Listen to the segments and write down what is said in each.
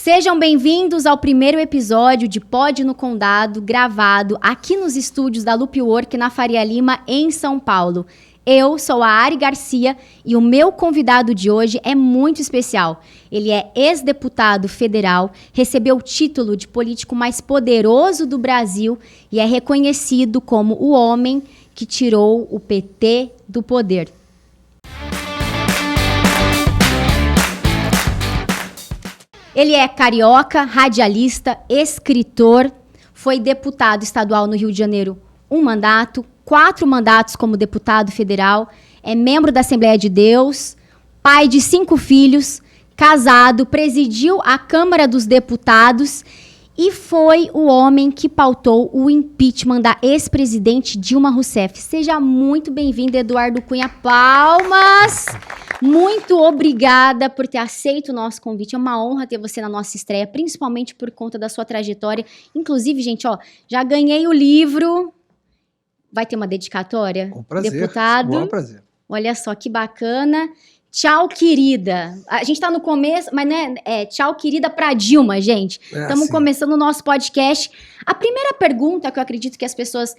Sejam bem-vindos ao primeiro episódio de Pod no Condado, gravado aqui nos estúdios da Loopwork, na Faria Lima, em São Paulo. Eu sou a Ari Garcia e o meu convidado de hoje é muito especial. Ele é ex-deputado federal, recebeu o título de político mais poderoso do Brasil e é reconhecido como o homem que tirou o PT do poder. Ele é carioca, radialista, escritor, foi deputado estadual no Rio de Janeiro 1 mandato, 4 mandatos como deputado federal, é membro da Assembleia de Deus, pai de 5 filhos, casado, presidiu a Câmara dos Deputados e foi o homem que pautou o impeachment da ex-presidente Dilma Rousseff. Seja muito bem-vindo, Eduardo Cunha. Palmas! Muito obrigada por ter aceito o nosso convite. É uma honra ter você na nossa estreia, principalmente por conta da sua trajetória. Inclusive, gente, já ganhei o livro. Vai ter uma dedicatória? Com prazer. Deputado. Com prazer. Olha só que bacana. Tchau, querida. A gente tá no começo, mas né, tchau, querida, pra Dilma, gente. Estamos começando o nosso podcast. A primeira pergunta que eu acredito que as pessoas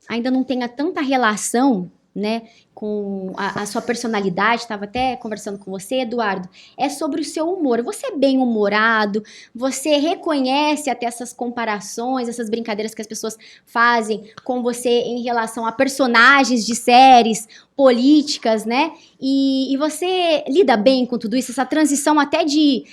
ainda não tenham tanta relação, né, com a sua personalidade, estava até conversando com você, Eduardo, é sobre o seu humor. Você é bem-humorado, você reconhece até essas comparações, essas brincadeiras que as pessoas fazem com você em relação a personagens de séries políticas, né? E você lida bem com tudo isso, essa transição até de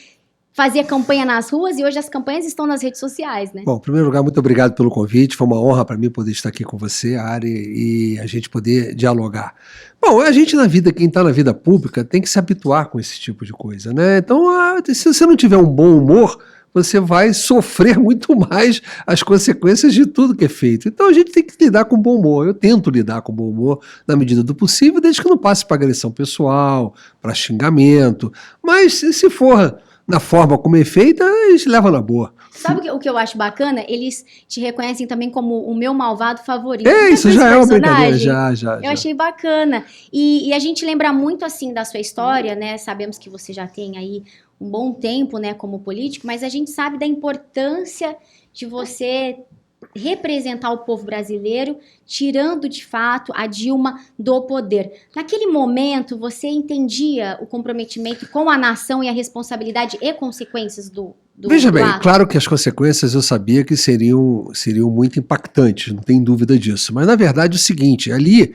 fazer campanha nas ruas, e hoje as campanhas estão nas redes sociais, né? Bom, em primeiro lugar, muito obrigado pelo convite. Foi uma honra para mim poder estar aqui com você, Ari, e a gente poder dialogar. Bom, a gente na vida, quem está na vida pública, tem que se habituar com esse tipo de coisa, né? Então, se você não tiver um bom humor, você vai sofrer muito mais as consequências de tudo que é feito. Então a gente tem que lidar com bom humor. Eu tento lidar com bom humor na medida do possível, desde que não passe para agressão pessoal, para xingamento. Mas se for na forma como é feita, eles levam na boa. Sabe o que eu acho bacana? Eles te reconhecem também como o meu malvado favorito. Isso já é uma brincadeira, já. Eu achei bacana. E a gente lembra muito, assim, da sua história, né? Sabemos que você já tem aí um bom tempo, né, como político, mas a gente sabe da importância de você representar o povo brasileiro, tirando de fato a Dilma do poder. Naquele momento, você entendia o comprometimento com a nação e a responsabilidade e consequências do Veja bem, ato? claro que as consequências eu sabia que seriam muito impactantes, não tem dúvida disso. Mas na verdade é o seguinte, ali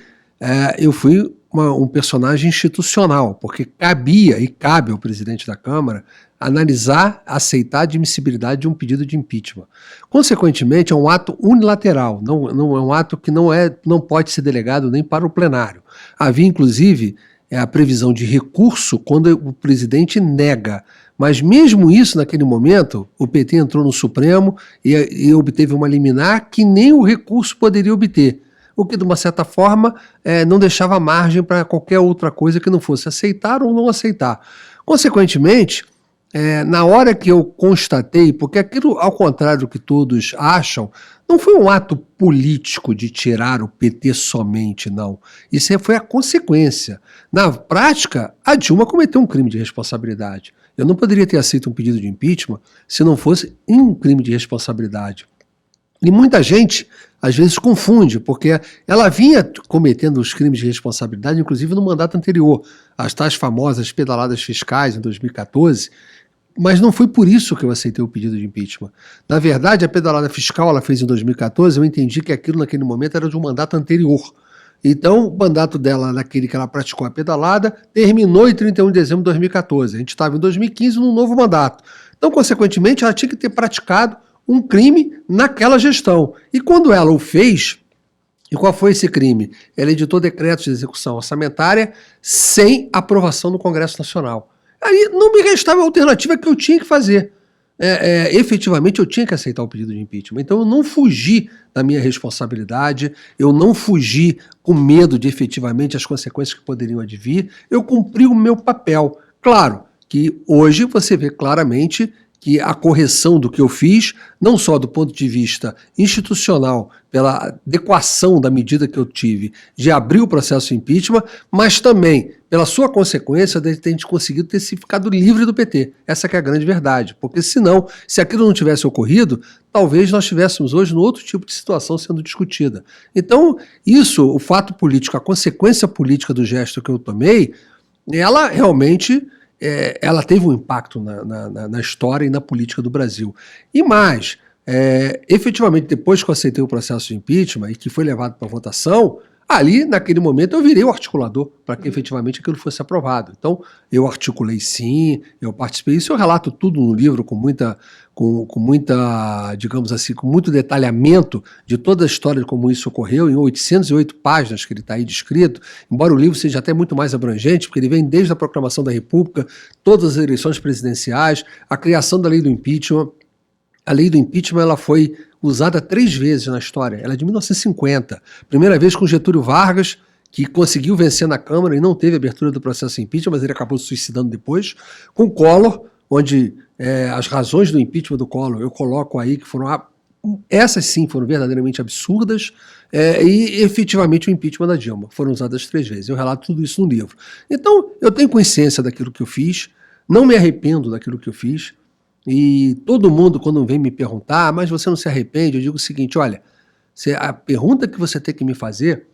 eu fui um personagem institucional, porque cabia e cabe ao presidente da Câmara analisar, aceitar a admissibilidade de um pedido de impeachment. Consequentemente, é um ato unilateral, não é um ato que não pode ser delegado nem para o plenário. Havia, inclusive, a previsão de recurso quando o presidente nega. Mas mesmo isso, naquele momento, o PT entrou no Supremo e obteve uma liminar que nem o recurso poderia obter. O que, de uma certa forma, não deixava margem para qualquer outra coisa que não fosse aceitar ou não aceitar. Consequentemente, na hora que eu constatei, porque aquilo, ao contrário do que todos acham, não foi um ato político de tirar o PT somente, não. Isso foi a consequência. Na prática, a Dilma cometeu um crime de responsabilidade. Eu não poderia ter aceito um pedido de impeachment se não fosse um crime de responsabilidade. E muita gente, às vezes, confunde, porque ela vinha cometendo os crimes de responsabilidade, inclusive no mandato anterior, as tais famosas pedaladas fiscais em 2014, mas não foi por isso que eu aceitei o pedido de impeachment. Na verdade, a pedalada fiscal ela fez em 2014, eu entendi que aquilo naquele momento era de um mandato anterior. Então, o mandato dela, naquele que ela praticou a pedalada, terminou em 31 de dezembro de 2014. A gente estava em 2015 num novo mandato. Então, consequentemente, ela tinha que ter praticado um crime naquela gestão. E quando ela o fez, e qual foi esse crime? Ela editou decretos de execução orçamentária sem aprovação no Congresso Nacional. Aí não me restava a alternativa que eu tinha que fazer. Efetivamente eu tinha que aceitar o pedido de impeachment. Então eu não fugi da minha responsabilidade, eu não fugi com medo de efetivamente as consequências que poderiam advir, eu cumpri o meu papel. Claro que hoje você vê claramente que a correção do que eu fiz, não só do ponto de vista institucional, pela adequação da medida que eu tive de abrir o processo de impeachment, mas também pela sua consequência de ter conseguido ter se ficado livre do PT. Essa que é a grande verdade, porque senão, se aquilo não tivesse ocorrido, talvez nós estivéssemos hoje num outro tipo de situação sendo discutida. Então, isso, o fato político, a consequência política do gesto que eu tomei, ela realmente ela teve um impacto na história e na política do Brasil. E mais, efetivamente, depois que eu aceitei o processo de impeachment e que foi levado para votação, ali, naquele momento, eu virei o articulador para que efetivamente aquilo fosse aprovado. Então, eu articulei sim, eu participei. Isso eu relato tudo no livro com muita, digamos assim, com muito detalhamento de toda a história de como isso ocorreu, em 808 páginas que ele está aí descrito, embora o livro seja até muito mais abrangente, porque ele vem desde a proclamação da República, todas as eleições presidenciais, a criação da lei do impeachment. A lei do impeachment ela foi usada 3 vezes na história. Ela é de 1950. Primeira vez com Getúlio Vargas, que conseguiu vencer na Câmara e não teve abertura do processo de impeachment, mas ele acabou se suicidando depois. Com Collor, onde as razões do impeachment do Collor eu coloco aí que foram... Essas sim foram verdadeiramente absurdas e efetivamente o impeachment da Dilma. Foram usadas 3 vezes. Eu relato tudo isso no livro. Então, eu tenho consciência daquilo que eu fiz, não me arrependo daquilo que eu fiz. E todo mundo, quando vem me perguntar, mas você não se arrepende? Eu digo o seguinte, olha, a pergunta que você tem que me fazer,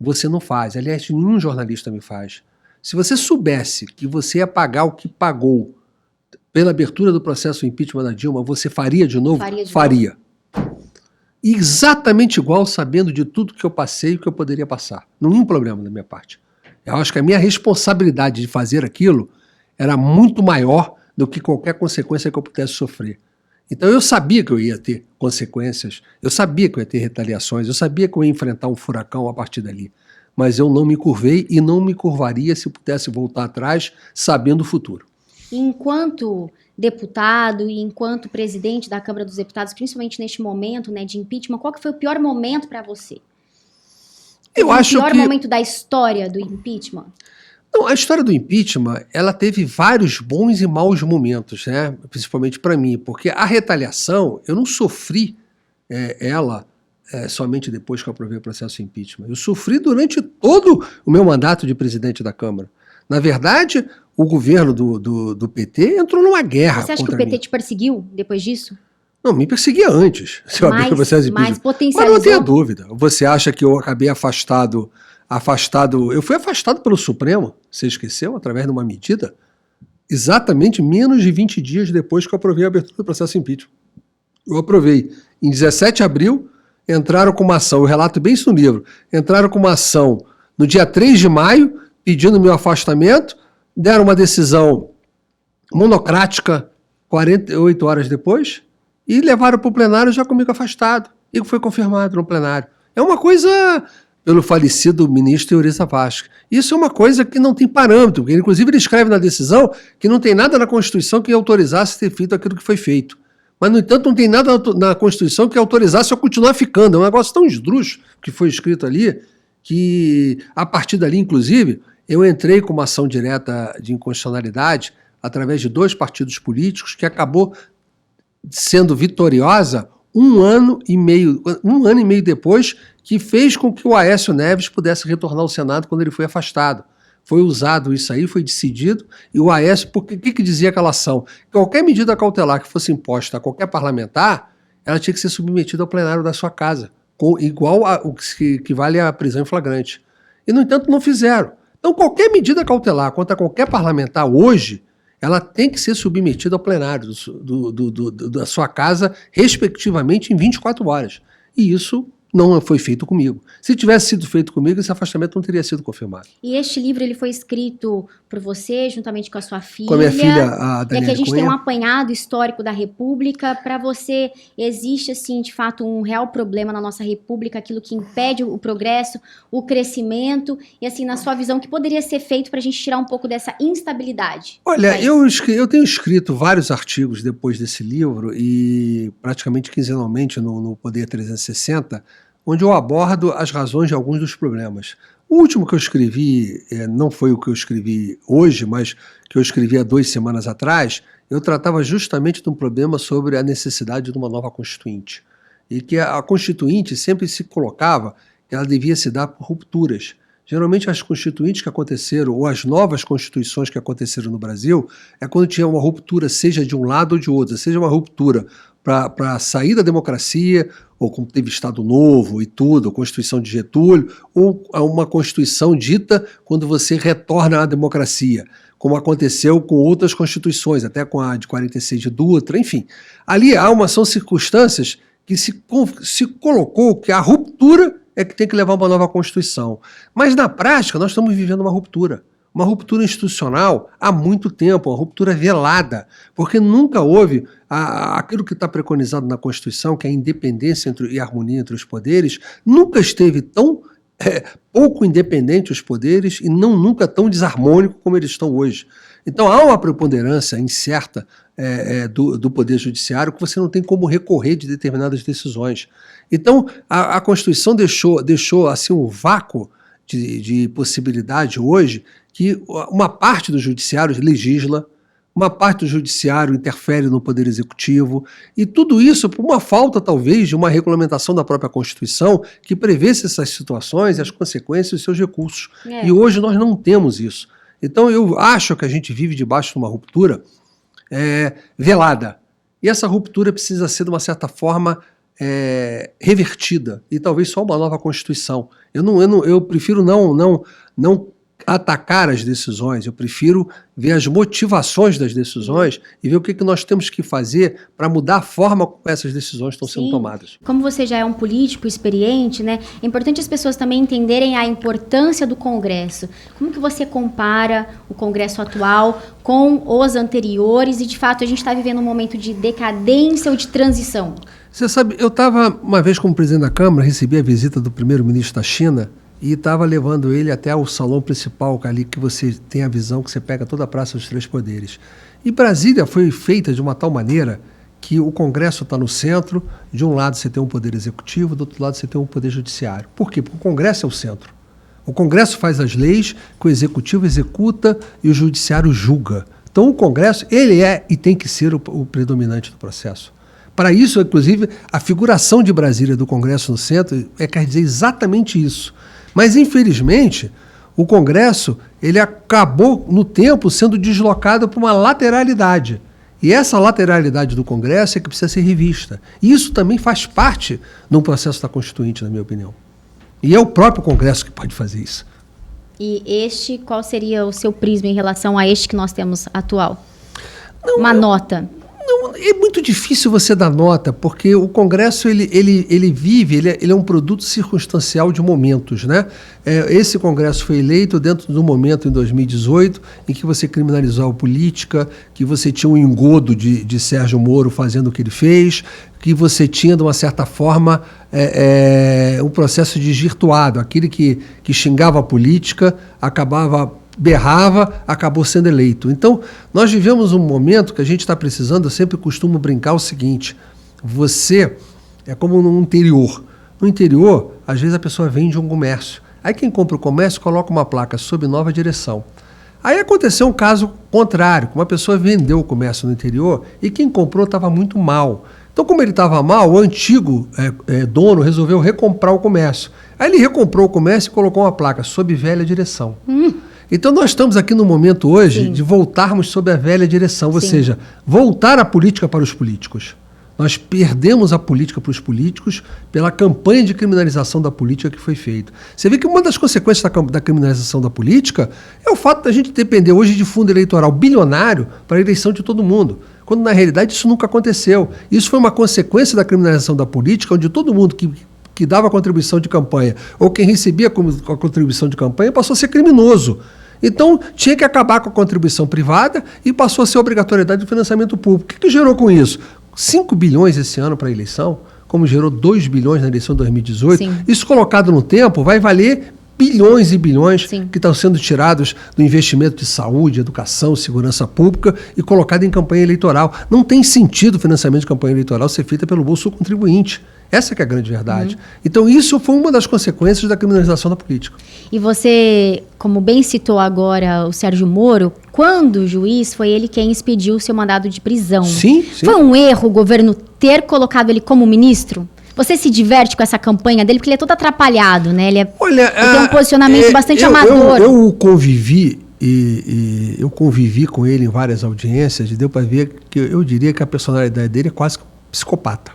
você não faz. Aliás, nenhum jornalista me faz. Se você soubesse que você ia pagar o que pagou pela abertura do processo de impeachment da Dilma, você faria de novo? Faria. Exatamente igual, sabendo de tudo que eu passei e que eu poderia passar. Nenhum problema da minha parte. Eu acho que a minha responsabilidade de fazer aquilo era muito maior do que qualquer consequência que eu pudesse sofrer. Então eu sabia que eu ia ter consequências, eu sabia que eu ia ter retaliações, eu sabia que eu ia enfrentar um furacão a partir dali. Mas eu não me curvei e não me curvaria se eu pudesse voltar atrás sabendo o futuro. Enquanto deputado e enquanto presidente da Câmara dos Deputados, principalmente neste momento, né, de impeachment, qual que foi o pior momento para você? Eu acho que... O pior momento da história do impeachment? Não, a história do impeachment, ela teve vários bons e maus momentos, né? Principalmente para mim, porque a retaliação, eu não sofri ela somente depois que eu aprovei o processo de impeachment. Eu sofri durante todo o meu mandato de presidente da Câmara. Na verdade, o governo do PT entrou numa guerra. Você acha que o PT te perseguiu depois disso? Não, me perseguia antes. Mas potencializou. Mas não tenha dúvida. Você acha que eu acabei afastado? Eu fui afastado pelo Supremo, você esqueceu, através de uma medida, exatamente menos de 20 dias depois que eu aprovei a abertura do processo de impeachment. Eu aprovei. Em 17 de abril, entraram com uma ação, eu relato bem isso no livro, entraram com uma ação no dia 3 de maio, pedindo meu afastamento, deram uma decisão monocrática 48 horas depois e levaram para o plenário já comigo afastado. E foi confirmado no plenário. É uma coisa... pelo falecido ministro Euriça Vasquez. Isso é uma coisa que não tem parâmetro, porque inclusive ele escreve na decisão que não tem nada na Constituição que autorizasse ter feito aquilo que foi feito. Mas, no entanto, não tem nada na Constituição que autorizasse eu continuar ficando. É um negócio tão esdrúxulo que foi escrito ali, que a partir dali, inclusive, eu entrei com uma ação direta de inconstitucionalidade através de 2 partidos políticos que acabou sendo vitoriosa um ano e meio depois, que fez com que o Aécio Neves pudesse retornar ao Senado quando ele foi afastado. Foi usado isso aí, foi decidido, e o Aécio, porque o que dizia aquela ação? Qualquer medida cautelar que fosse imposta a qualquer parlamentar, ela tinha que ser submetida ao plenário da sua casa, igual o que vale a prisão em flagrante. E, no entanto, não fizeram. Então, qualquer medida cautelar contra qualquer parlamentar hoje, ela tem que ser submetida ao plenário da sua casa, respectivamente, em 24 horas. E isso não foi feito comigo. Se tivesse sido feito comigo, esse afastamento não teria sido confirmado. E este livro ele foi escrito por você, juntamente com a sua filha. Com a minha filha, a Daniela Cunha. E aqui a gente tem um apanhado histórico da República. Para você, existe, assim, de fato, um real problema na nossa República, aquilo que impede o progresso, o crescimento, e, assim, na sua visão, o que poderia ser feito para a gente tirar um pouco dessa instabilidade? Olha, eu tenho escrito vários artigos depois desse livro, e praticamente quinzenalmente no Poder 360, onde eu abordo as razões de alguns dos problemas. O último que eu escrevi, não foi o que eu escrevi hoje, mas que eu escrevi há 2 semanas atrás, eu tratava justamente de um problema sobre a necessidade de uma nova Constituinte. E que a Constituinte sempre se colocava que ela devia se dar por rupturas. Geralmente as constituintes que aconteceram, ou as novas constituições que aconteceram no Brasil, é quando tinha uma ruptura, seja de um lado ou de outro, seja uma ruptura para sair da democracia, ou como teve Estado Novo e tudo, a Constituição de Getúlio, ou uma Constituição dita quando você retorna à democracia, como aconteceu com outras constituições, até com a de 46 de Dutra, enfim. Ali são circunstâncias que se colocou que a ruptura é que tem que levar uma nova Constituição. Mas, na prática, nós estamos vivendo uma ruptura institucional há muito tempo, uma ruptura velada, porque nunca houve aquilo que está preconizado na Constituição, que é a independência e a harmonia entre os poderes, nunca esteve tão pouco independente os poderes e nunca tão desarmônico como eles estão hoje. Então há uma preponderância incerta do Poder Judiciário que você não tem como recorrer de determinadas decisões. Então a Constituição deixou assim um vácuo de possibilidade hoje que uma parte do Judiciário legisla, uma parte do Judiciário interfere no Poder Executivo, e tudo isso por uma falta, talvez, de uma regulamentação da própria Constituição que prevesse essas situações e as consequências dos seus recursos. E hoje nós não temos isso. Então eu acho que a gente vive debaixo de uma ruptura velada. E essa ruptura precisa ser, de uma certa forma, revertida. E talvez só uma nova Constituição. Eu prefiro não atacar as decisões, eu prefiro ver as motivações das decisões e ver o que nós temos que fazer para mudar a forma como essas decisões estão sendo tomadas. Como você já é um político experiente, né, é importante as pessoas também entenderem a importância do Congresso. Como que você compara o Congresso atual com os anteriores e, de fato, a gente está vivendo um momento de decadência ou de transição? Você sabe, eu estava uma vez como presidente da Câmara, recebi a visita do primeiro-ministro da China e estava levando ele até o salão principal, ali que você tem a visão que você pega toda a Praça dos Três Poderes. E Brasília foi feita de uma tal maneira que o Congresso está no centro, de um lado você tem um poder executivo, do outro lado você tem um poder judiciário. Por quê? Porque o Congresso é o centro. O Congresso faz as leis, que o executivo executa e o judiciário julga. Então o Congresso, ele é e tem que ser o predominante do processo. Para isso, inclusive, a figuração de Brasília do Congresso no centro quer dizer exatamente isso. Mas, infelizmente, o Congresso ele acabou, no tempo, sendo deslocado para uma lateralidade. E essa lateralidade do Congresso é que precisa ser revista. E isso também faz parte do processo da Constituinte, na minha opinião. E é o próprio Congresso que pode fazer isso. E qual seria o seu prisma em relação a este que nós temos atual? Uma nota. Não, é muito difícil você dar nota, porque o Congresso ele vive, ele é um produto circunstancial de momentos, né? Esse Congresso foi eleito dentro do momento, em 2018, em que você criminalizou a política, que você tinha um engodo de Sérgio Moro fazendo o que ele fez, que você tinha, de uma certa forma, um processo desvirtuado. Aquele que xingava a política berrava, acabou sendo eleito. Então, nós vivemos um momento que a gente está precisando, eu sempre costumo brincar o seguinte: você é como no interior. No interior, às vezes a pessoa vende um comércio. Aí quem compra o comércio coloca uma placa sob nova direção. Aí aconteceu um caso contrário, uma pessoa vendeu o comércio no interior e quem comprou estava muito mal. Então, como ele estava mal, o antigo dono resolveu recomprar o comércio. Aí ele recomprou o comércio e colocou uma placa sob velha direção. Então nós estamos aqui no momento hoje de voltarmos sob a velha direção, ou seja, voltar a política para os políticos. Nós perdemos a política para os políticos pela campanha de criminalização da política que foi feita. Você vê que uma das consequências da criminalização da política é o fato da gente depender hoje de fundo eleitoral bilionário para a eleição de todo mundo, quando na realidade isso nunca aconteceu. Isso foi uma consequência da criminalização da política, onde todo mundo que dava contribuição de campanha ou quem recebia a contribuição de campanha passou a ser criminoso. Então, tinha que acabar com a contribuição privada e passou a ser obrigatoriedade do financiamento público. O que gerou com isso? 5 bilhões esse ano para a eleição, como gerou 2 bilhões na eleição de 2018. Sim. Isso colocado no tempo vai valer bilhões e bilhões que estão sendo tirados do investimento de saúde, educação, segurança pública e colocado em campanha eleitoral. Não tem sentido o financiamento de campanha eleitoral ser feita pelo bolso do contribuinte. Essa que é a grande verdade. Então isso foi uma das consequências da criminalização da política. E você, como bem citou agora o Sérgio Moro, quando juiz, foi ele quem expediu o seu mandado de prisão. Sim. Foi um erro o governo ter colocado ele como ministro? Você se diverte com essa campanha dele? Porque ele é todo atrapalhado, né? Ele tem um posicionamento bastante amador. Eu convivi eu convivi com ele em várias audiências e deu para ver que eu diria que a personalidade dele é quase psicopata.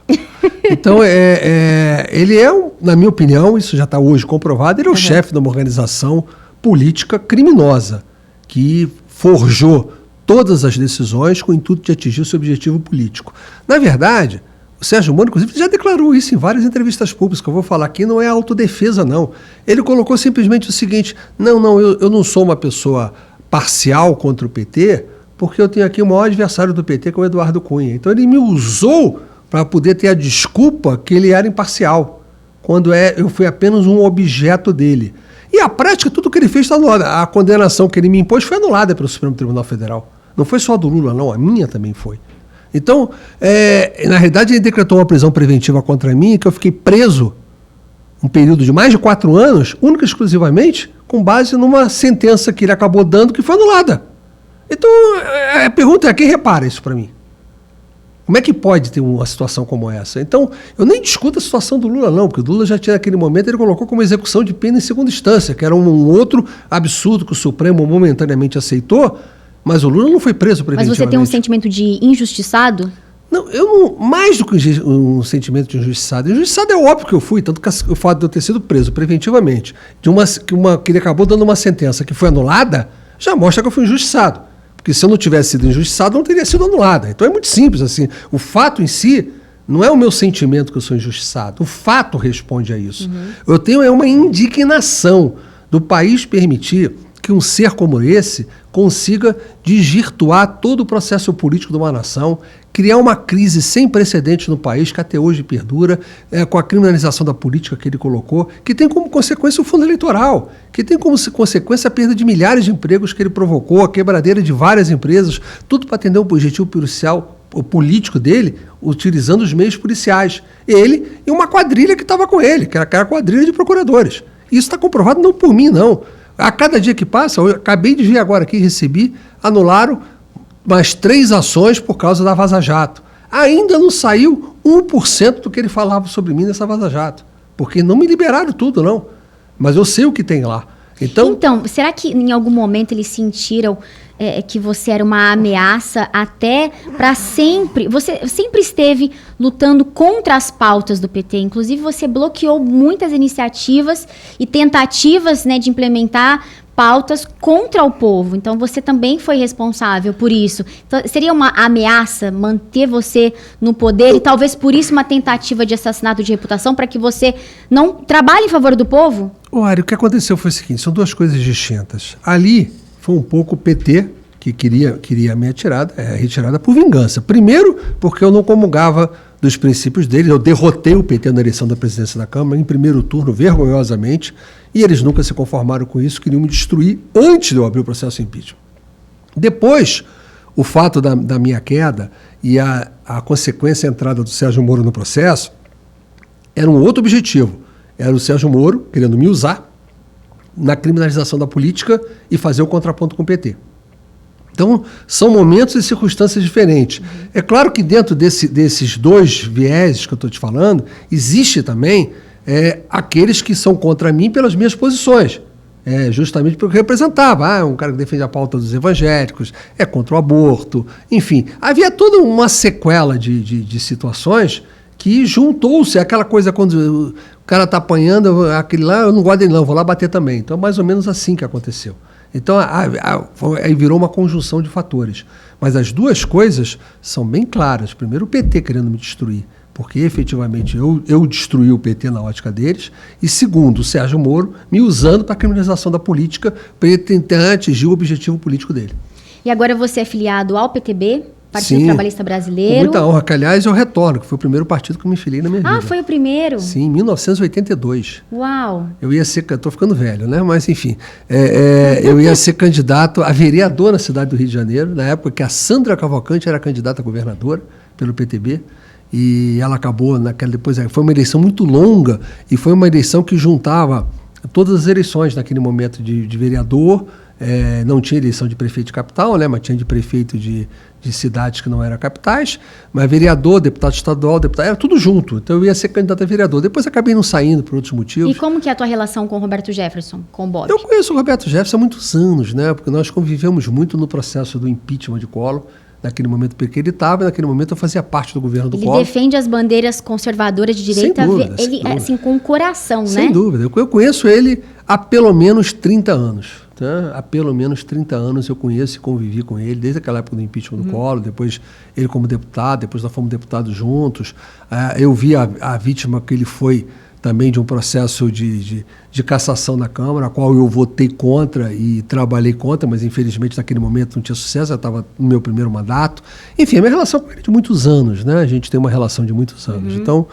Então, ele na minha opinião, isso já está hoje comprovado, ele é o chefe de uma organização política criminosa que forjou todas as decisões com o intuito de atingir o seu objetivo político. Na verdade, o Sérgio Moro, inclusive, já declarou isso em várias entrevistas públicas, que eu vou falar aqui, não é autodefesa, não. Ele colocou simplesmente o seguinte, eu não sou uma pessoa parcial contra o PT, porque eu tenho aqui o maior adversário do PT, que é o Eduardo Cunha. Então ele me usou para poder ter a desculpa que ele era imparcial, quando eu fui apenas um objeto dele. E a prática, tudo que ele fez está anulado. A condenação que ele me impôs foi anulada pelo Supremo Tribunal Federal. Não foi só a do Lula, não, a minha também foi. Então, na realidade, ele decretou uma prisão preventiva contra mim, que eu fiquei preso um período de mais de 4 anos, única e exclusivamente, com base numa sentença que ele acabou dando, que foi anulada. Então, a pergunta é, quem repara isso para mim? Como é que pode ter uma situação como essa? Então, eu nem discuto a situação do Lula, não, porque o Lula já tinha, naquele momento, ele colocou como execução de pena em segunda instância, que era um outro absurdo que o Supremo momentaneamente aceitou, mas o Lula não foi preso preventivamente. Mas você tem um sentimento de injustiçado? Não, eu não, mais do que um sentimento de injustiçado. Injustiçado é óbvio que eu fui, tanto que o fato de eu ter sido preso preventivamente, que ele acabou dando uma sentença que foi anulada, já mostra que eu fui injustiçado. Porque se eu não tivesse sido injustiçado, não teria sido anulada. Então é muito simples, assim. O fato em si não é o meu sentimento que eu sou injustiçado. O fato responde a isso. Eu tenho uma indignação do país permitir que um ser como esse consiga desvirtuar todo o processo político de uma nação, criar uma crise sem precedentes no país, que até hoje perdura, com a criminalização da política que ele colocou, que tem como consequência o fundo eleitoral, que tem como consequência a perda de milhares de empregos que ele provocou, a quebradeira de várias empresas, tudo para atender um objetivo político dele, utilizando os meios policiais. Ele e uma quadrilha que estava com ele, que era a quadrilha de procuradores. Isso está comprovado não por mim, não. A cada dia que passa, eu acabei de ver agora aqui, anularam mais 3 ações por causa da Vaza Jato. Ainda não saiu 1% do que ele falava sobre mim nessa Vaza Jato, porque não me liberaram tudo, não. Mas eu sei o que tem lá. Então, será que em algum momento eles sentiram que você era uma ameaça até para sempre? Você sempre esteve lutando contra as pautas do PT. Inclusive, você bloqueou muitas iniciativas e tentativas, né, de implementar pautas contra o povo. Então, você também foi responsável por isso. Então, seria uma ameaça manter você no poder e talvez por isso uma tentativa de assassinato de reputação para que você não trabalhe em favor do povo? Ari, o que aconteceu foi o seguinte, são 2 coisas distintas. Ali foi um pouco o PT que queria a minha retirada por vingança. Primeiro, porque eu não comungava dos princípios deles, eu derrotei o PT na eleição da presidência da Câmara, em primeiro turno, vergonhosamente, e eles nunca se conformaram com isso, queriam me destruir antes de eu abrir o processo de impeachment. Depois, o fato da minha queda e a consequência, a entrada do Sérgio Moro no processo, era um outro objetivo. Era o Sérgio Moro querendo me usar na criminalização da política e fazer o contraponto com o PT. Então, são momentos e circunstâncias diferentes. É claro que dentro desses 2 vieses que eu estou te falando, existe também aqueles que são contra mim pelas minhas posições. Justamente porque eu representava. Um cara que defende a pauta dos evangélicos, contra o aborto, enfim. Havia toda uma sequela de situações que juntou-se aquela coisa quando o cara está apanhando, aquele lá, eu não gosto dele não, vou lá bater também. Então, é mais ou menos assim que aconteceu. Então, aí virou uma conjunção de fatores. Mas as 2 coisas são bem claras. Primeiro, o PT querendo me destruir, porque efetivamente eu destruí o PT na ótica deles. E segundo, o Sérgio Moro me usando para a criminalização da política, para ele tentar atingir o objetivo político dele. E agora você é filiado ao PTB? Partido Trabalhista Brasileiro. Com muita honra, que aliás eu retorno, que foi o primeiro partido que eu me filiei na minha vida. Ah, foi o primeiro? Sim, em 1982. Uau! Eu estou ficando velho, né? Mas enfim, eu ia ser candidato a vereador na cidade do Rio de Janeiro, na época que a Sandra Cavalcante era candidata a governadora pelo PTB, e ela acabou depois foi uma eleição muito longa e foi uma eleição que juntava todas as eleições naquele momento de vereador. Não tinha eleição de prefeito de capital, né, mas tinha de prefeito de cidades que não eram capitais, mas vereador, deputado estadual, era tudo junto. Então eu ia ser candidato a vereador. Depois acabei não saindo por outros motivos. E como que é a tua relação com o Roberto Jefferson, com o Bob? Eu conheço o Roberto Jefferson há muitos anos, né, porque nós convivemos muito no processo do impeachment de Collor. Naquele momento porque ele estava, naquele momento eu fazia parte do governo do Collor. Ele defende as bandeiras conservadoras de direita, sem dúvida. Assim, com o coração, né? Sem dúvida. Eu conheço ele há pelo menos 30 anos. Tá? Há pelo menos 30 anos eu conheço e convivi com ele, desde aquela época do impeachment do Collor, depois ele como deputado, depois nós fomos deputados juntos. Eu vi a vítima que ele foi também de um processo de cassação na Câmara, a qual eu votei contra e trabalhei contra, mas infelizmente naquele momento não tinha sucesso, eu estava no meu primeiro mandato. Enfim, a minha relação com ele é de muitos anos, né? A gente tem uma relação de muitos anos. Então,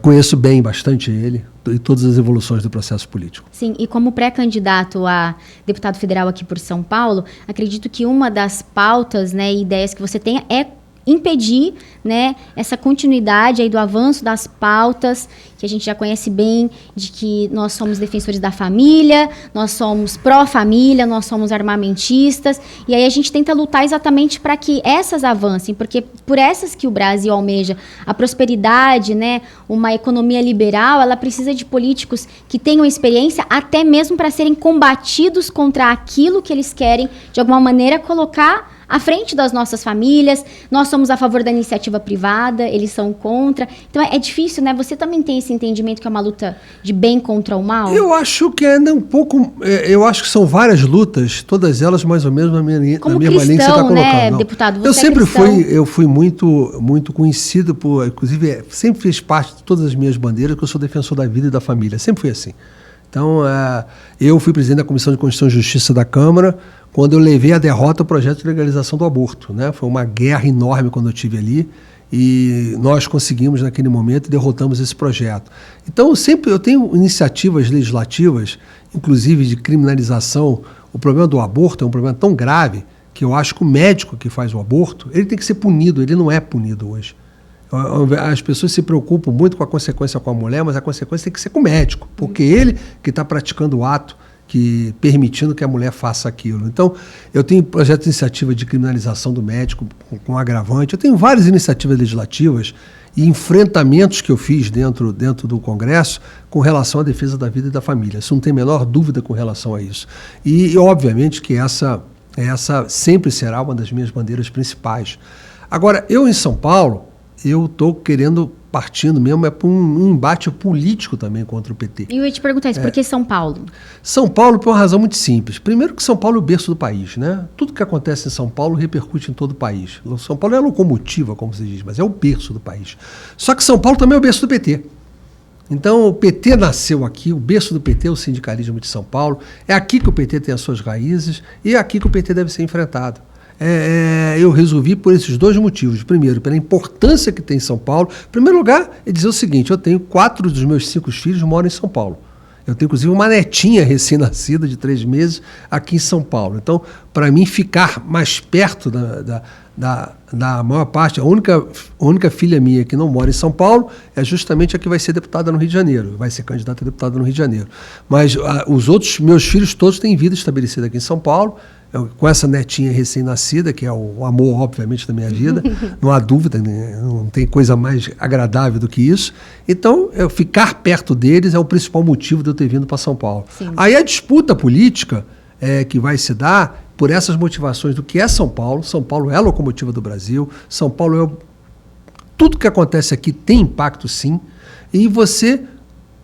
conheço bem bastante ele e todas as evoluções do processo político. Sim, e como pré-candidato a deputado federal aqui por São Paulo, acredito que uma das pautas, né, e ideias que você tem é impedir, né, essa continuidade aí do avanço das pautas que a gente já conhece bem, de que nós somos defensores da família, nós somos pró-família, nós somos armamentistas, e aí a gente tenta lutar exatamente para que essas avancem, porque por essas que o Brasil almeja, a prosperidade, né, uma economia liberal, ela precisa de políticos que tenham experiência até mesmo para serem combatidos contra aquilo que eles querem, de alguma maneira, colocar à frente das nossas famílias. Nós somos a favor da iniciativa privada, eles são contra. Então é difícil, né? Você também tem esse entendimento que é uma luta de bem contra o mal? Eu acho que é um pouco... eu acho que são várias lutas, todas elas mais ou menos na mesma linha que você está colocando. Né, deputado? Você eu sempre fui muito conhecido por... Inclusive, sempre fiz parte de todas as minhas bandeiras, que eu sou defensor da vida e da família. Sempre fui assim. Então, eu fui presidente da Comissão de Constituição e Justiça da Câmara, quando eu levei a derrota ao projeto de legalização do aborto, né? Foi uma guerra enorme quando eu estive ali e nós conseguimos, naquele momento, derrotamos esse projeto. Então, eu tenho iniciativas legislativas, inclusive de criminalização. O problema do aborto é um problema tão grave que eu acho que o médico que faz o aborto, ele tem que ser punido, ele não é punido hoje. As pessoas se preocupam muito com a consequência com a mulher, mas a consequência tem que ser com o médico, porque ele que está praticando o ato, permitindo que a mulher faça aquilo. Então, eu tenho projeto de iniciativa de criminalização do médico com agravante, eu tenho várias iniciativas legislativas e enfrentamentos que eu fiz dentro do Congresso com relação à defesa da vida e da família. Isso não tem a menor dúvida com relação a isso. E obviamente, que essa sempre será uma das minhas bandeiras principais. Agora, eu em São Paulo, eu estou partindo mesmo para um embate político também contra o PT. E eu ia te perguntar isso, por que São Paulo? São Paulo por uma razão muito simples. Primeiro que São Paulo é o berço do país, né? Tudo que acontece em São Paulo repercute em todo o país. São Paulo é a locomotiva, como se diz, mas é o berço do país. Só que São Paulo também é o berço do PT. Então, o PT nasceu aqui, o berço do PT é o sindicalismo de São Paulo, é aqui que o PT tem as suas raízes e é aqui que o PT deve ser enfrentado. Eu resolvi por esses dois motivos. Primeiro, pela importância que tem em São Paulo. Em primeiro lugar, é dizer o seguinte: eu tenho 4 dos meus 5 filhos moram em São Paulo. Eu tenho, inclusive, uma netinha recém-nascida de 3 meses aqui em São Paulo. Então, para mim, ficar mais perto da maior parte, a única filha minha que não mora em São Paulo é justamente a que vai ser deputada no Rio de Janeiro, vai ser candidata a deputada no Rio de Janeiro. Mas os outros, meus filhos todos têm vida estabelecida aqui em São Paulo, com essa netinha recém-nascida, que é o amor, obviamente, da minha vida, não há dúvida, não tem coisa mais agradável do que isso. Então, ficar perto deles é o principal motivo de eu ter vindo para São Paulo. Sim. Aí a disputa política que vai se dar por essas motivações do que é São Paulo. São Paulo é a locomotiva do Brasil, São Paulo tudo que acontece aqui tem impacto, sim, e você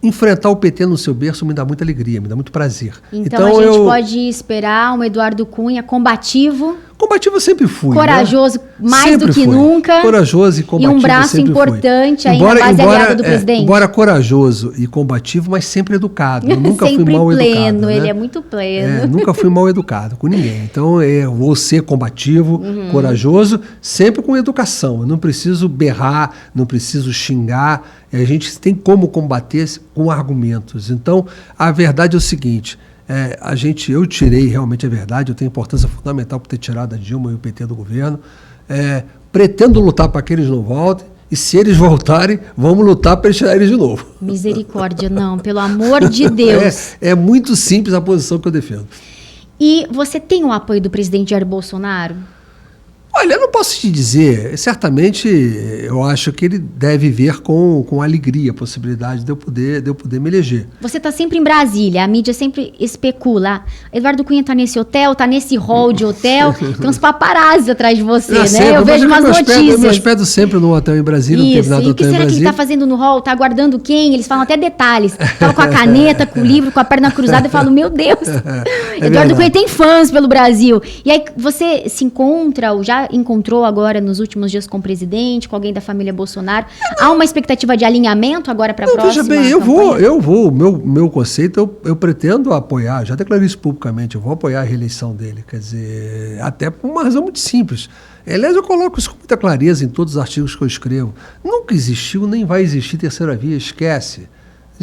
enfrentar o PT no seu berço me dá muita alegria, me dá muito prazer. Então a gente pode esperar um Eduardo Cunha combativo. Combativo eu sempre fui. Corajoso, né? Mais sempre do que fui. Nunca. Corajoso e combativo. E um braço importante aí na base aliada do presidente. Embora corajoso e combativo, mas sempre educado. Eu nunca sempre fui mal pleno, educado. Né? Ele é muito pleno. Nunca fui mal educado com ninguém. Então, eu vou ser combativo, corajoso, sempre com educação. Eu não preciso berrar, não preciso xingar. A gente tem como combater com argumentos. Então, a verdade é o seguinte: eu tirei realmente a verdade, eu tenho importância fundamental por ter tirado a Dilma e o PT do governo. pretendo lutar para que eles não voltem, e se eles voltarem, vamos lutar para eles tirarem eles de novo. Misericórdia, não, pelo amor de Deus. É muito simples a posição que eu defendo. E você tem o apoio do presidente Jair Bolsonaro? Olha, eu não posso te dizer, certamente eu acho que ele deve ver com alegria a possibilidade de eu poder me eleger. Você está sempre em Brasília, a mídia sempre especula. Eduardo Cunha está nesse hotel, está nesse hall de hotel, tem uns paparazzi atrás de você, né? Sempre, eu vejo umas notícias. Eu me hospedo sempre num hotel em Brasília, não teve nada e o que será que ele está fazendo no hall? Está aguardando quem? Eles falam até detalhes. Estava com a caneta, com o livro, com a perna cruzada, eu falo, meu Deus, Eduardo Cunha tem fãs pelo Brasil. E aí você se encontra, ou já encontrou agora nos últimos dias com o presidente, com alguém da família Bolsonaro? Há uma expectativa de alinhamento agora para a próxima campanha? Veja bem, eu vou. Meu conceito, eu pretendo apoiar, já declarei isso publicamente, eu vou apoiar a reeleição dele. Quer dizer, até por uma razão muito simples. Aliás, eu coloco isso com muita clareza em todos os artigos que eu escrevo. Nunca existiu, nem vai existir terceira via,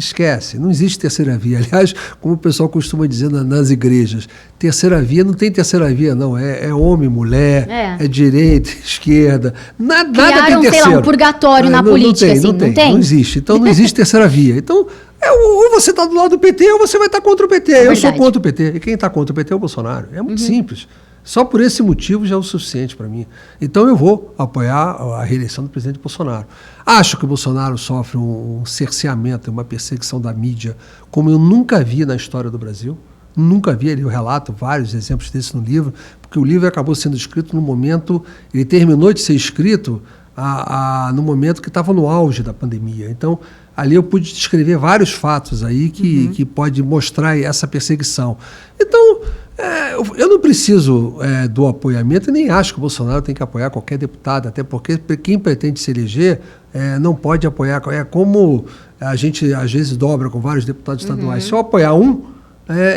Esquece, não existe terceira via. Aliás, como o pessoal costuma dizer nas igrejas, terceira via não tem terceira via, não. É homem, mulher, é direita, esquerda. Nada tem terceiro. Sei lá, um purgatório na política, não tem. Não existe. Então não existe terceira via. Então, ou você está do lado do PT ou você vai estar contra o PT. Eu sou contra o PT. E quem está contra o PT é o Bolsonaro. É muito simples. Só por esse motivo já é o suficiente para mim. Então eu vou apoiar a reeleição do presidente Bolsonaro. Acho que o Bolsonaro sofre um cerceamento, uma perseguição da mídia, como eu nunca vi na história do Brasil. Nunca vi, eu relato vários exemplos desse no livro, porque o livro acabou sendo escrito no momento, ele terminou de ser escrito no momento que estava no auge da pandemia. Então, ali eu pude descrever vários fatos aí que pode mostrar essa perseguição. Então, eu não preciso do apoiamento, e nem acho que o Bolsonaro tem que apoiar qualquer deputado, até porque quem pretende se eleger não pode apoiar. É como a gente às vezes dobra com vários deputados estaduais. Se eu apoiar um,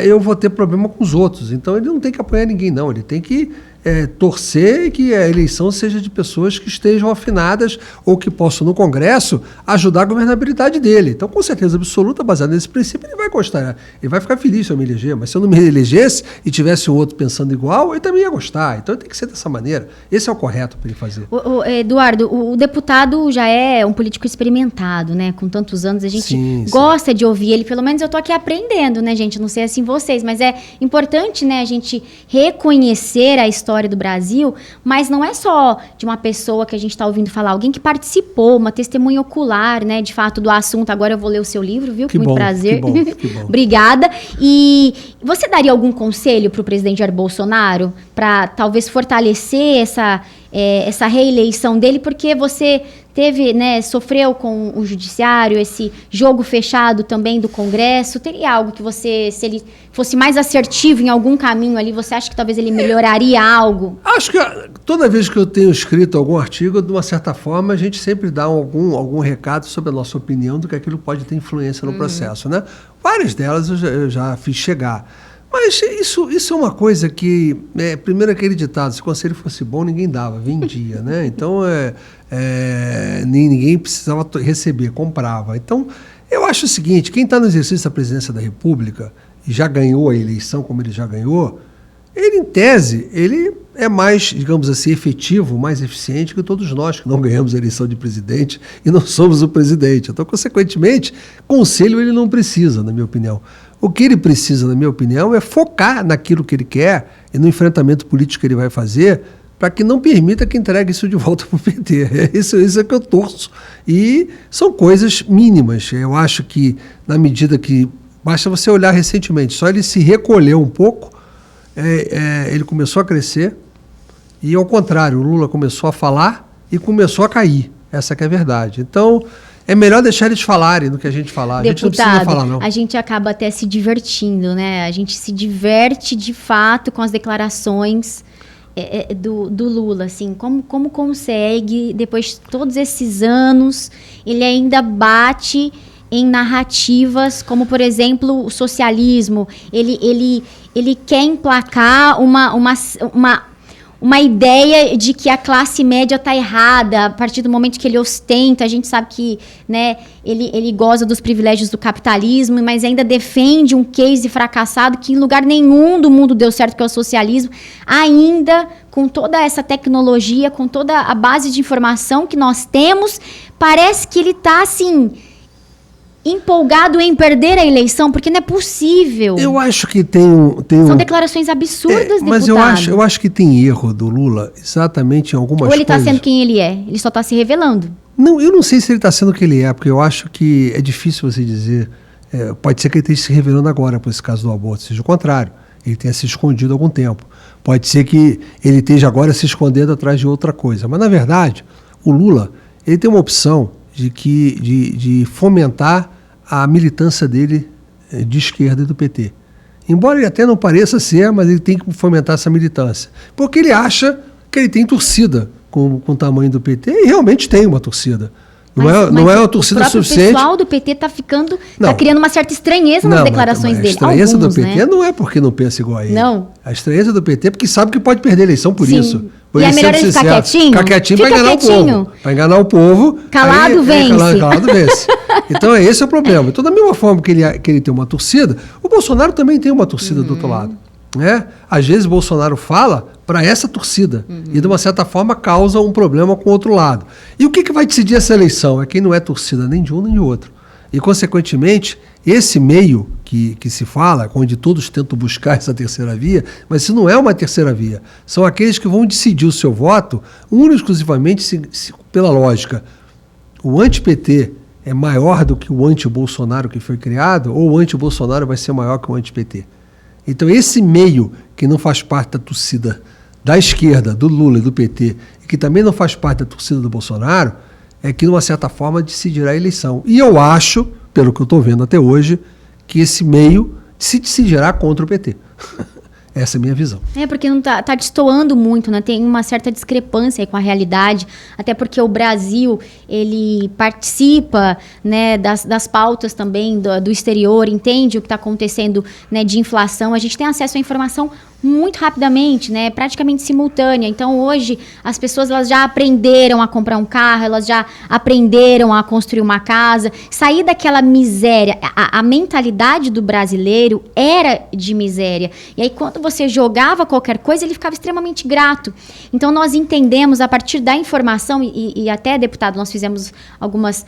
eu vou ter problema com os outros. Então ele não tem que apoiar ninguém, não. Ele tem que torcer que a eleição seja de pessoas que estejam afinadas ou que possam, no Congresso, ajudar a governabilidade dele. Então, com certeza absoluta, baseado nesse princípio, ele vai gostar. Ele vai ficar feliz se eu me eleger, mas se eu não me elegesse e tivesse um outro pensando igual, ele também ia gostar. Então, tem que ser dessa maneira. Esse é o correto para ele fazer. Eduardo, o deputado já é um político experimentado, né? Com tantos anos, a gente gosta de ouvir ele. Pelo menos eu estou aqui aprendendo, né, gente? Não sei assim vocês, mas é importante, né, a gente reconhecer a história do Brasil, mas não é só de uma pessoa que a gente está ouvindo falar, alguém que participou, uma testemunha ocular, né, de fato, do assunto. Agora eu vou ler o seu livro, viu? Com muito prazer. Que bom. Obrigada. E você daria algum conselho para o presidente Jair Bolsonaro para talvez fortalecer essa reeleição dele, porque você teve, né, sofreu com o judiciário, esse jogo fechado também do Congresso? Teria algo que você, se ele fosse mais assertivo em algum caminho ali, você acha que talvez ele melhoraria algo? Acho que toda vez que eu tenho escrito algum artigo, de uma certa forma, a gente sempre dá algum recado sobre a nossa opinião do que aquilo pode ter influência no processo, né? Várias delas eu já fiz chegar. Mas isso é uma coisa que, primeiro aquele ditado, se o conselho fosse bom, ninguém dava, vendia, né? Então, ninguém precisava receber, comprava. Então, eu acho o seguinte, quem está no exercício da presidência da República e já ganhou a eleição como ele já ganhou, ele, em tese, ele é mais, digamos assim, efetivo, mais eficiente que todos nós que não ganhamos a eleição de presidente e não somos o presidente. Então, consequentemente, conselho ele não precisa, na minha opinião. O que ele precisa, na minha opinião, é focar naquilo que ele quer e no enfrentamento político que ele vai fazer para que não permita que entregue isso de volta para o PT. Isso é que eu torço. E são coisas mínimas. Eu acho que, na medida que... Basta você olhar recentemente, só ele se recolheu um pouco, ele começou a crescer e, ao contrário, o Lula começou a falar e começou a cair. Essa que é a verdade. Então... é melhor deixar eles falarem do que a gente falar. Deputado, a gente não precisa falar, não. A gente acaba até se divertindo, né? A gente se diverte, de fato, com as declarações do Lula, assim. Como consegue, depois de todos esses anos, ele ainda bate em narrativas como, por exemplo, o socialismo. Ele quer emplacar uma ideia de que a classe média está errada a partir do momento que ele ostenta. A gente sabe que, né, ele goza dos privilégios do capitalismo, mas ainda defende um case fracassado que em lugar nenhum do mundo deu certo, que é o socialismo. Ainda, com toda essa tecnologia, com toda a base de informação que nós temos, parece que ele está, assim, empolgado em perder a eleição, porque não é possível. Eu acho que São declarações absurdas, mas deputado. eu acho que tem erro do Lula exatamente em algumas coisas. Ou ele está sendo quem ele é? Ele só está se revelando. Não, eu não sei se ele está sendo o que ele é, porque eu acho que é difícil você dizer. Pode ser que ele esteja se revelando agora, por esse caso do aborto, seja o contrário. Ele tenha se escondido há algum tempo. Pode ser que ele esteja agora se escondendo atrás de outra coisa. Mas, na verdade, o Lula ele tem uma opção de fomentar a militância dele de esquerda e do PT. Embora ele até não pareça ser, mas ele tem que fomentar essa militância. Porque ele acha que ele tem torcida com o tamanho do PT, e realmente tem uma torcida. Não é uma torcida suficiente. O pessoal do PT está criando uma certa estranheza nas declarações dele. A estranheza do PT não é porque não pensa igual a ele. Não. A estranheza do PT é porque sabe que pode perder a eleição por isso. E é melhor ele ficar quietinho? Ficar quietinho para enganar o povo. Para enganar o povo. Calado vence. Calado vence. Então esse é o problema. Então, da mesma forma que ele tem uma torcida, o Bolsonaro também tem uma torcida do outro lado. Né? Às vezes o Bolsonaro fala para essa torcida e de uma certa forma causa um problema com o outro lado. E o que vai decidir essa eleição? É quem não é torcida nem de um nem de outro. E consequentemente, esse meio que se fala, onde todos tentam buscar essa terceira via, mas isso não é uma terceira via. São aqueles que vão decidir o seu voto único e exclusivamente pela lógica. O anti-PT é maior do que o anti-Bolsonaro que foi criado, ou o anti-Bolsonaro vai ser maior que o anti-PT. Então esse meio que não faz parte da torcida da esquerda, do Lula e do PT, e que também não faz parte da torcida do Bolsonaro, é que, de uma certa forma, decidirá a eleição. E eu acho, pelo que eu estou vendo até hoje, que esse meio se decidirá contra o PT. Essa é a minha visão. Porque não tá destoando muito, né? Tem uma certa discrepância aí com a realidade, até porque o Brasil, ele participa, né, das pautas também do exterior, entende o que está acontecendo, né, de inflação. A gente tem acesso à informação muito rapidamente, né, praticamente simultânea. Então, hoje, as pessoas elas já aprenderam a comprar um carro, elas já aprenderam a construir uma casa, sair daquela miséria. A mentalidade do brasileiro era de miséria. E aí, quando você jogava qualquer coisa, ele ficava extremamente grato. Então, nós entendemos, a partir da informação, e até, deputado, nós fizemos algumas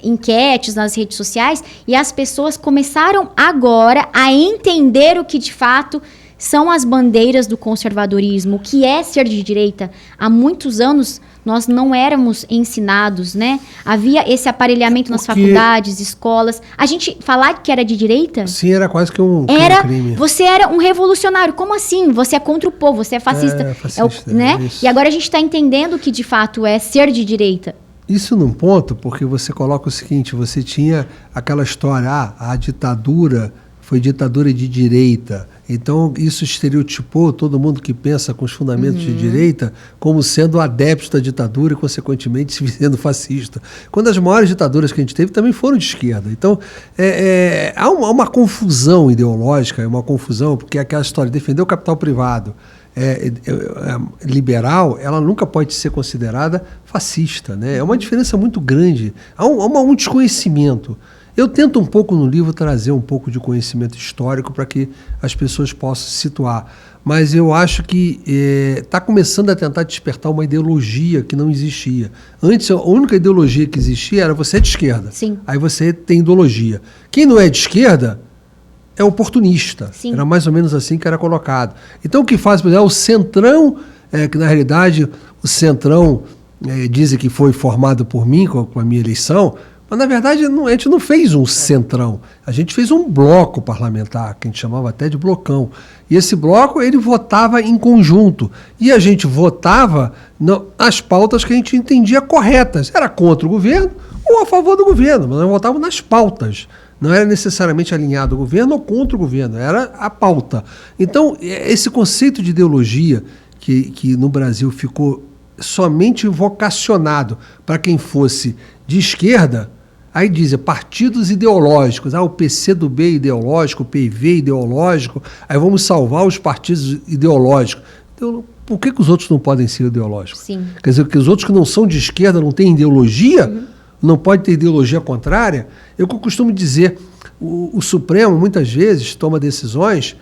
enquetes nas redes sociais, e as pessoas começaram agora a entender o que, de fato, são as bandeiras do conservadorismo, o que é ser de direita. Há muitos anos nós não éramos ensinados, né? Havia esse aparelhamento nas faculdades, escolas. A gente falar que era de direita... Sim, era quase que um crime. Você era um revolucionário. Como assim? Você é contra o povo, você é fascista. Né? E agora a gente está entendendo que, de fato, é ser de direita. Isso num ponto, porque você coloca o seguinte, você tinha aquela história, a ditadura foi ditadura de direita. Então, isso estereotipou todo mundo que pensa com os fundamentos de direita como sendo adepto da ditadura e, consequentemente, se sendo fascista. Quando as maiores ditaduras que a gente teve também foram de esquerda. Então, há uma confusão ideológica, uma confusão, porque aquela história de defender o capital privado liberal, ela nunca pode ser considerada fascista, né? É uma diferença muito grande. Há um desconhecimento. Eu tento um pouco no livro trazer um pouco de conhecimento histórico para que as pessoas possam se situar. Mas eu acho que está começando a tentar despertar uma ideologia que não existia. Antes, a única ideologia que existia era você é de esquerda. Sim. Aí você tem ideologia. Quem não é de esquerda é oportunista. Sim. Era mais ou menos assim que era colocado. Então o que faz, por exemplo, o Centrão, que na realidade o Centrão dizem que foi formado por mim com a minha eleição, mas, na verdade, a gente não fez um centrão. A gente fez um bloco parlamentar, que a gente chamava até de blocão. E esse bloco, ele votava em conjunto. E a gente votava as pautas que a gente entendia corretas. Era contra o governo ou a favor do governo, mas nós votávamos nas pautas. Não era necessariamente alinhado ao governo ou contra o governo, era a pauta. Então, esse conceito de ideologia que no Brasil ficou somente vocacionado para quem fosse de esquerda, aí dizem partidos ideológicos, o PCdoB ideológico, o PV ideológico, aí vamos salvar os partidos ideológicos. Então, Por que os outros não podem ser ideológicos? Sim. Quer dizer, que os outros que não são de esquerda não têm ideologia, não pode ter ideologia contrária? Eu costumo dizer, o Supremo muitas vezes toma decisões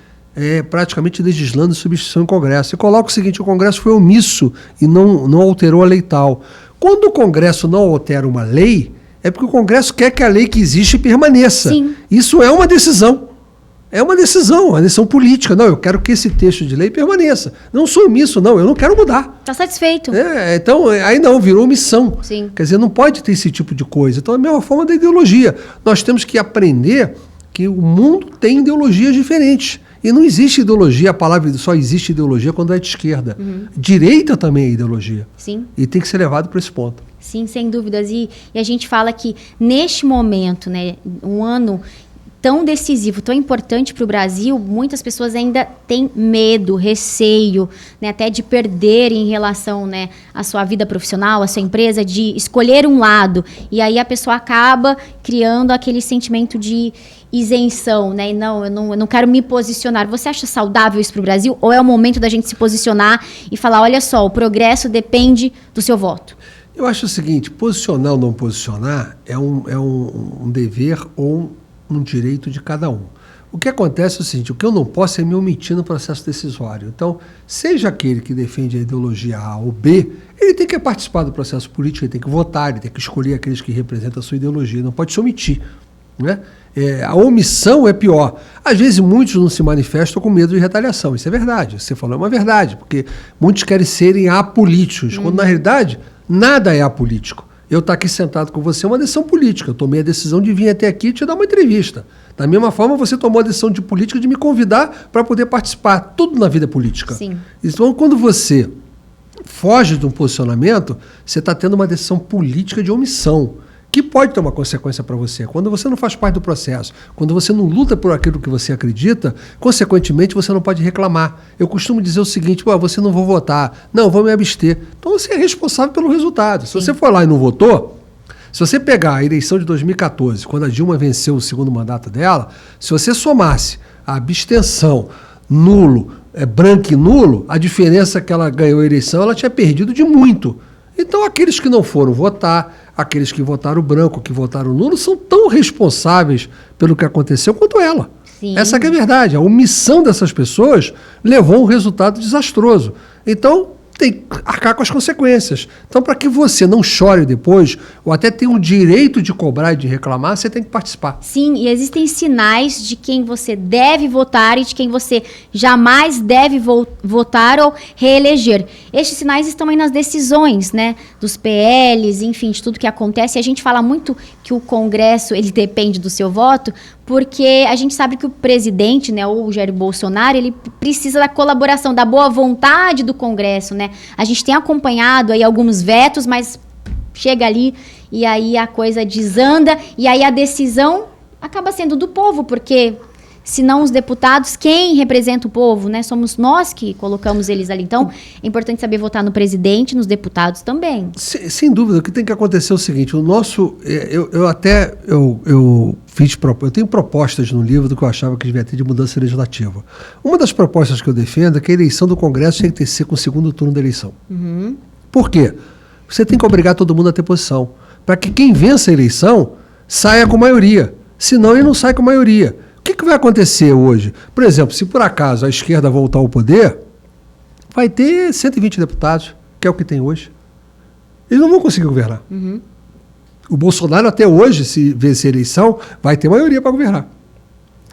praticamente legislando substituição em Congresso. E coloca o seguinte, o Congresso foi omisso e não alterou a lei tal. Quando o Congresso não altera uma lei, é porque o Congresso quer que a lei que existe permaneça. Sim. Isso é uma decisão. É uma decisão política. Não, eu quero que esse texto de lei permaneça. Não sou omisso, não, eu não quero mudar. Está satisfeito. Então, aí não, virou omissão. Sim. Quer dizer, não pode ter esse tipo de coisa. Então, é a mesma forma da ideologia. Nós temos que aprender que o mundo tem ideologias diferentes. E não existe ideologia, a palavra só existe ideologia quando é de esquerda. Direita também é ideologia. Sim. E tem que ser levado para esse ponto. Sim, sem dúvidas. E a gente fala que neste momento, né, um ano tão decisivo, tão importante para o Brasil, muitas pessoas ainda têm medo, receio, né, até de perder em relação, né, à sua vida profissional, à sua empresa, de escolher um lado. E aí a pessoa acaba criando aquele sentimento de isenção, né? E eu não quero me posicionar. Você acha saudável isso para o Brasil? Ou é o momento da gente se posicionar e falar, olha só, o progresso depende do seu voto? Eu acho o seguinte, posicionar ou não posicionar é um dever ou um direito de cada um. O que acontece é o seguinte, o que eu não posso é me omitir no processo decisório. Então, seja aquele que defende a ideologia A ou B, ele tem que participar do processo político, ele tem que votar, ele tem que escolher aqueles que representam a sua ideologia, não pode se omitir, né? A omissão é pior. Às vezes muitos não se manifestam com medo de retaliação. Isso é verdade. Você falou, é uma verdade, porque muitos querem serem apolíticos, quando na realidade nada é apolítico. Eu estar aqui sentado com você é uma decisão política. Eu tomei a decisão de vir até aqui e te dar uma entrevista. Da mesma forma, você tomou a decisão de política de me convidar para poder participar. Tudo na vida é política. Sim. Então, quando você foge de um posicionamento, você está tendo uma decisão política de omissão, que pode ter uma consequência para você. Quando você não faz parte do processo, quando você não luta por aquilo que você acredita, consequentemente você não pode reclamar. Eu costumo dizer o seguinte, você não vou votar, não, vou me abster. Então você é responsável pelo resultado. Se você for lá e não votou, se você pegar a eleição de 2014, quando a Dilma venceu o segundo mandato dela, se você somasse a abstenção, nulo, branco e nulo, a diferença que ela ganhou a eleição, ela tinha perdido de muito. Então aqueles que não foram votar, aqueles que votaram branco, que votaram nulo, são tão responsáveis pelo que aconteceu quanto ela. Sim. Essa que é a verdade. A omissão dessas pessoas levou a um resultado desastroso. Então, tem que arcar com as consequências. Então, para que você não chore depois, ou até tenha o direito de cobrar e de reclamar, você tem que participar. Sim, e existem sinais de quem você deve votar e de quem você jamais deve votar ou reeleger. Estes sinais estão aí nas decisões, né, dos PLs, enfim, de tudo que acontece. E a gente fala muito que o Congresso, ele depende do seu voto, porque a gente sabe que o presidente, né, ou o Jair Bolsonaro, ele precisa da colaboração, da boa vontade do Congresso, né? A gente tem acompanhado aí alguns vetos, mas chega ali e aí a coisa desanda e aí a decisão acaba sendo do povo, porque se não os deputados, quem representa o povo, né? Somos nós que colocamos eles ali. Então, é importante saber votar no presidente, nos deputados também. Sem dúvida, o que tem que acontecer é o seguinte, o nosso, eu tenho propostas no livro do que eu achava que devia ter de mudança legislativa. Uma das propostas que eu defendo é que a eleição do Congresso tem que ser com o segundo turno da eleição. Por quê? Você tem que obrigar todo mundo a ter posição, para que quem vença a eleição saia com maioria, senão ele não sai com maioria. O que vai acontecer hoje? Por exemplo, se por acaso a esquerda voltar ao poder, vai ter 120 deputados, que é o que tem hoje. Eles não vão conseguir governar. O Bolsonaro até hoje, se vencer a eleição, vai ter maioria para governar.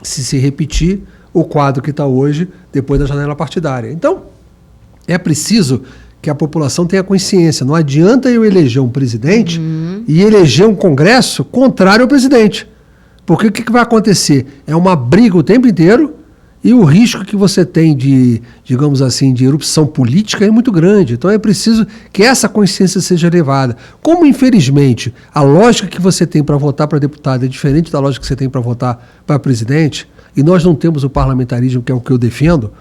Se repetir o quadro que está hoje, depois da janela partidária. Então, é preciso que a população tenha consciência. Não adianta eu eleger um presidente e eleger um Congresso contrário ao presidente. Porque o que vai acontecer? É uma briga o tempo inteiro e o risco que você tem de, digamos assim, de erupção política é muito grande. Então é preciso que essa consciência seja levada. Como, infelizmente, a lógica que você tem para votar para deputado é diferente da lógica que você tem para votar para presidente, e nós não temos o parlamentarismo, que é o que eu defendo,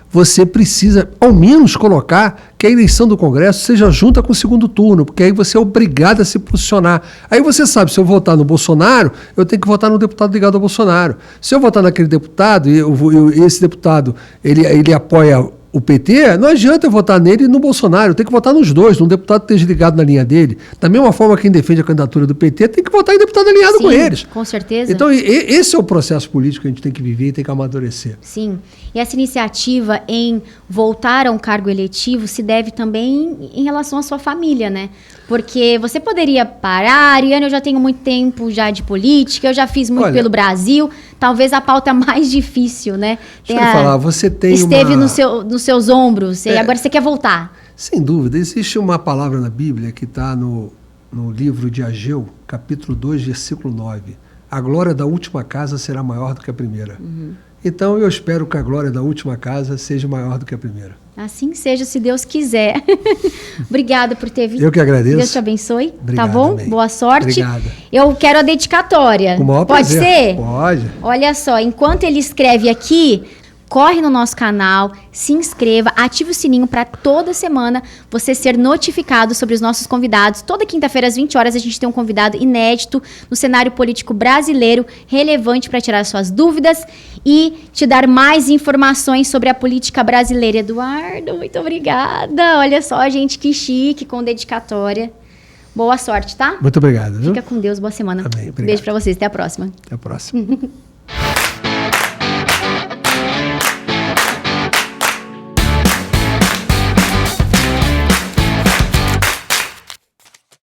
você precisa, ao menos, colocar que a eleição do Congresso seja junta com o segundo turno, porque aí você é obrigado a se posicionar. Aí você sabe, se eu votar no Bolsonaro, eu tenho que votar no deputado ligado ao Bolsonaro. Se eu votar naquele deputado, e esse deputado ele apoia o PT, não adianta eu votar nele e no Bolsonaro, eu tenho que votar nos dois, num deputado que esteja ligado na linha dele. Da mesma forma, quem defende a candidatura do PT tem que votar em deputado alinhado com eles. Com certeza. Então, esse é o processo político que a gente tem que viver e tem que amadurecer. Sim. E essa iniciativa em voltar a um cargo eletivo se deve também em relação à sua família, né? Porque você poderia parar, Ariane, eu já tenho muito tempo já de política, eu já fiz muito pelo Brasil, talvez a pauta mais difícil, né? Deixa eu falar, você tem esteve nos seus ombros, e agora você quer voltar. Sem dúvida, existe uma palavra na Bíblia que está no livro de Ageu, capítulo 2, versículo 9. A glória da última casa será maior do que a primeira. Então eu espero que a glória da última casa seja maior do que a primeira. Assim seja, se Deus quiser. Obrigada por ter vindo. Eu que agradeço. Deus te abençoe. Obrigado, tá bom? amém. Boa sorte. Obrigado. Eu quero a dedicatória. Com o maior Pode prazer. ser? Pode. Olha só, enquanto ele escreve aqui, corre no nosso canal, se inscreva, ative o sininho para toda semana você ser notificado sobre os nossos convidados. Toda quinta-feira às 20 horas a gente tem um convidado inédito no cenário político brasileiro, relevante para tirar suas dúvidas e te dar mais informações sobre a política brasileira. Eduardo, muito obrigada. Olha só, gente, que chique, com dedicatória. Boa sorte, tá? Muito obrigado. Viu? Fica com Deus, boa semana. Amém. Obrigado. Beijo para vocês, até a próxima. Até a próxima.